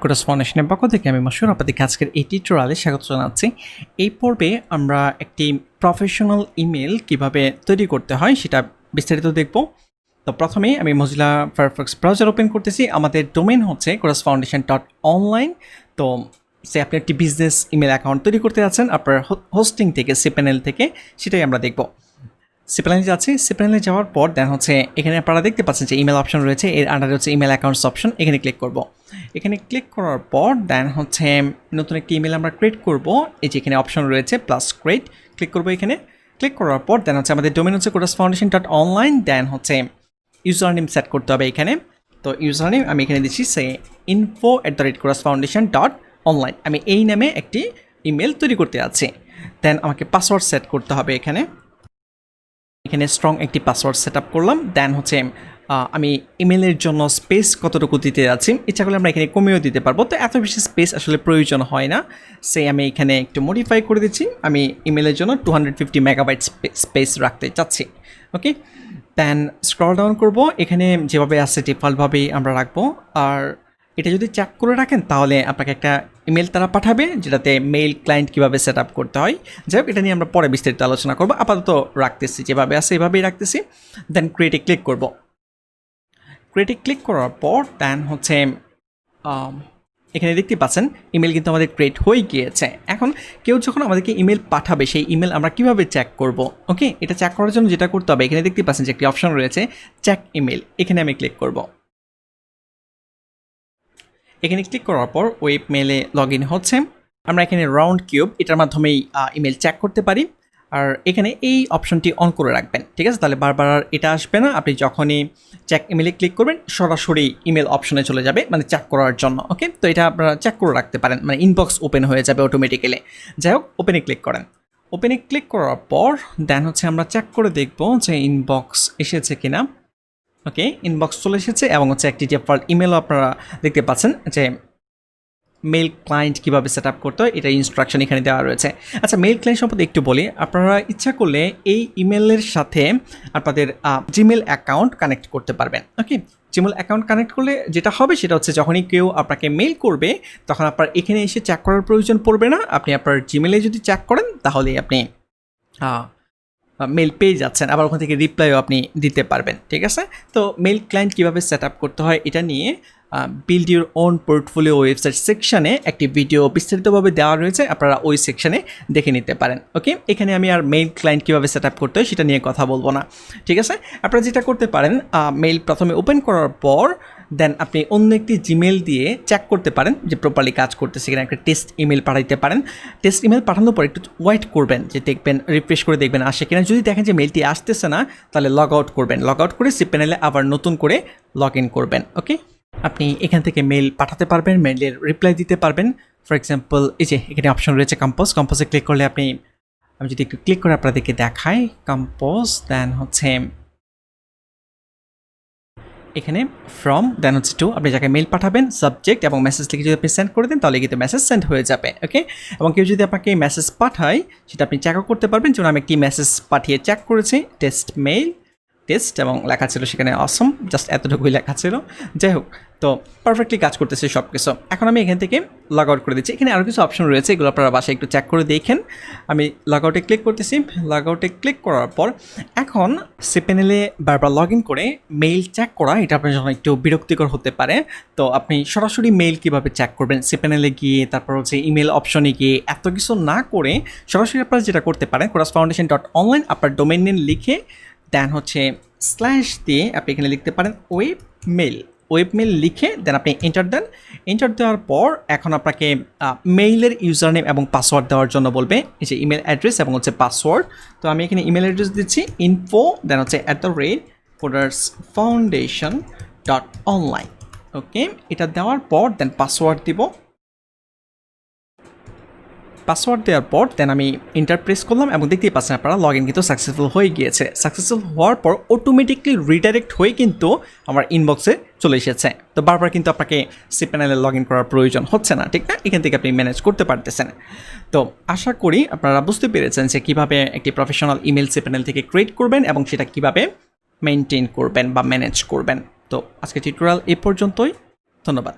Course ফাউন্ডেশনের পক্ষ থেকে আমি মশিউর আপনাদেরকে আজকের এই টিউটোরিয়ালে স্বাগত জানাচ্ছি। এই পর্বে আমরা একটি প্রফেশনাল ইমেল কিভাবে তৈরি করতে হয় সেটা বিস্তারিত দেখব। তো প্রথমেই আমি মজিলা ফায়ারফক্স ব্রাউজার ওপেন করতেছি। আমাদের ডোমেন হচ্ছে coursefoundation.online। তো সে আপনি একটি বিজনেস ইমেল অ্যাকাউন্ট তৈরি করতে যাচ্ছেন আপনার হোস্টিং থেকে cPanel থেকে, সেটাই আমরা দেখব। cPanel যাচ্ছি, cPanel যাওয়ার পর দেন হচ্ছে এখানে আপনারা দেখতে পাচ্ছেন যে ইমেল অপশন রয়েছে, এর আন্ডারে হচ্ছে ইমেল অ্যাকাউন্টস অপশন, এখানে ক্লিক করব। এখানে ক্লিক করার পর দেন হচ্ছে নতুন একটি ইমেল আমরা ক্রিয়েট করব। এই যে এখানে অপশন রয়েছে প্লাস ক্রিয়েট, ক্লিক করব। এখানে ক্লিক করার পর দেন হচ্ছে আমাদের ডোমেন হচ্ছে coursefoundation.online। দেন হচ্ছে ইউজার নেম সেট করতে হবে এখানে। তো ইউজার নেম আমি এখানে দিচ্ছি সে info@coursefoundation.online। আমি এই নামে একটি ইমেল তৈরি করতে যাচ্ছি। দেন আমাকে পাসওয়ার্ড সেট করতে হবে এখানে স্ট্রং একটি পাসওয়ার্ড সেট আপ করলাম। দেন হচ্ছে আমি ইমেলের জন্য স্পেস কতটুকু দিতে যাচ্ছি, ইচ্ছা করলে আমরা এখানে কমিয়েও দিতে পারবো। তো এত বেশি স্পেস আসলে প্রয়োজন হয় না, আমি এখানে একটু মডিফাই করে দিচ্ছি। আমি ইমেলের জন্য 250 মেগাবাইট স্পেস রাখতে চাচ্ছি। ওকে, দেন স্ক্রল ডাউন করব। এখানে যেভাবে আছে ডিফল্টভাবেই আমরা রাখবো। আর এটা যদি চেক করে রাখেন তাহলে আপনাকে একটা ইমেল তারা পাঠাবে যেটাতে মেইল ক্লায়েন্ট কীভাবে সেট আপ করতে হয়। যাই হোক, এটা নিয়ে আমরা পরে বিস্তারিত আলোচনা করবো। আপাতত রাখতেছি যেভাবে আছে এভাবেই রাখতেছি। দেন ক্রিয়েটে ক্লিক করব। ক্রিয়েটে ক্লিক করার পর দেন হচ্ছে এখানে দেখতে পাচ্ছেন ইমেল কিন্তু আমাদের ক্রিয়েট হয়ে গিয়েছে। এখন কেউ যখন আমাদেরকে ইমেল পাঠাবে সেই ইমেল আমরা কিভাবে চেক করব? ওকে, এটা চেক করার জন্য যেটা করতে হবে, এখানে দেখতে পাচ্ছেন যে একটি অপশন রয়েছে চেক ইমেল, এখানে আমি ক্লিক করব। এখানে ক্লিক করার পর ওয়েব মেলে লগ ইন হচ্ছে। আমরা এখানে রাউন্ড কিউব এটার মাধ্যমেই ইমেল চেক করতে পারি। আর এখানে এই অপশনটি অন করে রাখবেন, ঠিক আছে? তাহলে বারবার আর এটা আসবে না। আপনি যখনই চেক ইমেলে ক্লিক করবেন সরাসরি ইমেল অপশনে চলে যাবে, মানে চেক করার জন্য। ওকে, তো এটা আপনারা চেক করে রাখতে পারেন, মানে ইনবক্স ওপেন হয়ে যাবে অটোমেটিক্যালি। যাই হোক, ওপেনে ক্লিক করেন। ওপেনে ক্লিক করার পর দেন হচ্ছে আমরা চেক করে দেখব যে ইনবক্স এসেছে কিনা। ওকে, ইনবক্স চলে এসেছে এবং হচ্ছে একটি ডিফল্ট ইমেলও আপনারা দেখতে পাচ্ছেন যে মেল ক্লায়েন্ট কীভাবে সেট আপ করতে হয় এটা ইনস্ট্রাকশন এখানে দেওয়া রয়েছে। আচ্ছা, মেল ক্লায়েন্ট সম্পর্কে একটু বলি। আপনারা ইচ্ছা করলে এই ইমেলের সাথে আপনাদের জিমেল অ্যাকাউন্ট কানেক্ট করতে পারবেন। ওকে, জিমেল অ্যাকাউন্ট কানেক্ট করলে যেটা হবে সেটা হচ্ছে যখনই কেউ আপনাকে মেল করবে তখন আপনার এখানে এসে চেক করার প্রয়োজন পড়বে না। আপনি আপনার জিমেলে যদি চেক করেন তাহলেই আপনি মেল পেয়ে যাচ্ছেন, আবার ওখান থেকে রিপ্লাইও আপনি দিতে পারবেন, ঠিক আছে? তো মেল ক্লায়েন্ট কীভাবে সেট আপ করতে হয় এটা নিয়ে build your own portfolio website সেকশানে একটি ভিডিও বিস্তারিতভাবে দেওয়া রয়েছে, আপনারা ওই সেকশানে দেখে নিতে পারেন। ওকে, এখানে আমি আর মেইল ক্লায়েন্ট কীভাবে সেট আপ করতে হয় সেটা নিয়ে কথা বলবো না, ঠিক আছে? আপনারা যেটা করতে পারেন, মেইল প্রথমে ওপেন করার পর দেন আপনি অন্য একটি জিমেল দিয়ে চেক করতে পারেন যে প্রপারলি কাজ করতেছে কিনা। একটা টেস্ট ইমেল পাঠাইতে পারেন। টেস্ট ইমেল পাঠানোর পর একটু ওয়েট করবেন, যে দেখবেন রিফ্রেশ করে দেখবেন আসে কিনা। যদি দেখেন যে মেলটি আসতেছে না তাহলে লগ আউট করবেন। লগ আউট করে cPanel আবার নতুন করে লগ ইন করবেন। ওকে, আপনি এখান থেকে মেল পাঠাতে পারবেন, মেলের রিপ্লাই দিতে পারবেন। ফর এক্সাম্পল এই যে এখানে অপশন রয়েছে কম্পোজে ক্লিক করলে আমি যদি একটু ক্লিক করে আপনাদেরকে দেখাই কম্পোজ, দেন হচ্ছে এখানে ফ্রম, দেন হচ্ছে টু, আপনি যাকে মেল পাঠাবেন সাবজেক্ট এবং মেসেজ লিখে যদি আপনি সেন্ড করে দেন তাহলে কিন্তু মেসেজ সেন্ড হয়ে যাবে। ওকে, এবং কেউ যদি আপনাকে মেসেজ পাঠায় সেটা আপনি চেকও করতে পারবেন। যেমন আমি একটি মেসেজ পাঠিয়ে চেক করেছি, টেস্ট মেইল টেস্ট, এবং লেখা ছিল সেখানে অসম, জাস্ট এতটুকুই লেখা ছিল। যাই হোক, তো পারফেক্টলি কাজ করতেছে সব কিছু। এখন আমি এখান থেকে লগ আউট করে দিচ্ছি। এখানে আরও কিছু অপশন রয়েছে, এগুলো আপনারা বাসায় একটু চেক করে দেখেন। আমি লগ আউটে ক্লিক করতেছি। লগ আউটে ক্লিক করার পর এখন cPanel বারবার লগ ইন করে মেইল চেক করা এটা আপনার জন্য একটু বিরক্তিকর হতে পারে। তো আপনি সরাসরি মেইল কীভাবে চেক করবেন, cPanel গিয়ে তারপর হচ্ছে ইমেল অপশনে গিয়ে এত কিছু না করে সরাসরি আপনারা যেটা করতে পারেন coursefoundation.online আপনার ডোমেইন নেম লিখে দেন হচ্ছে স্ল্যাশ দিয়ে আপনি এখানে লিখতে পারেন ওয়েব মেল লিখে দেন আপনি এন্টার দেন। এন্টার দেওয়ার পর এখন আপনাকে মেইলের ইউজার নেম এবং পাসওয়ার্ড দেওয়ার জন্য বলবে, এই যে ইমেল অ্যাড্রেস এবং হচ্ছে পাসওয়ার্ড। তো আমি এখানে ইমেল অ্যাড্রেস দিচ্ছি info, দেন হচ্ছে @coursefoundation.online। ওকে, এটা দেওয়ার পর দেন পাসওয়ার্ড দিব। পাসওয়ার্ড দেওয়ার পর দেন আমি এন্টার প্রেস করলাম এবং দেখতেই পাচ্ছেন আপনারা লগ ইন কিন্তু সাকসেসফুল হয়ে গিয়েছে। সাকসেসফুল হওয়ার পর অটোমেটিকলি রিডাইরেক্ট হয়ে কিন্তু আমার ইনবক্সে চলে এসেছে। তো বারবার কিন্তু আপনাকে cPanel লগ ইন করার প্রয়োজন হচ্ছে না, ঠিক না? এখান থেকে আপনি ম্যানেজ করতে পারতেছেন। তো আশা করি আপনারা বুঝতে পেরেছেন যে কীভাবে একটি প্রফেশনাল ইমেল cPanel থেকে ক্রিয়েট করবেন এবং সেটা কীভাবে মেনটেন করবেন বা ম্যানেজ করবেন। তো আজকে টিউটোরিয়াল এ পর্যন্তই, ধন্যবাদ।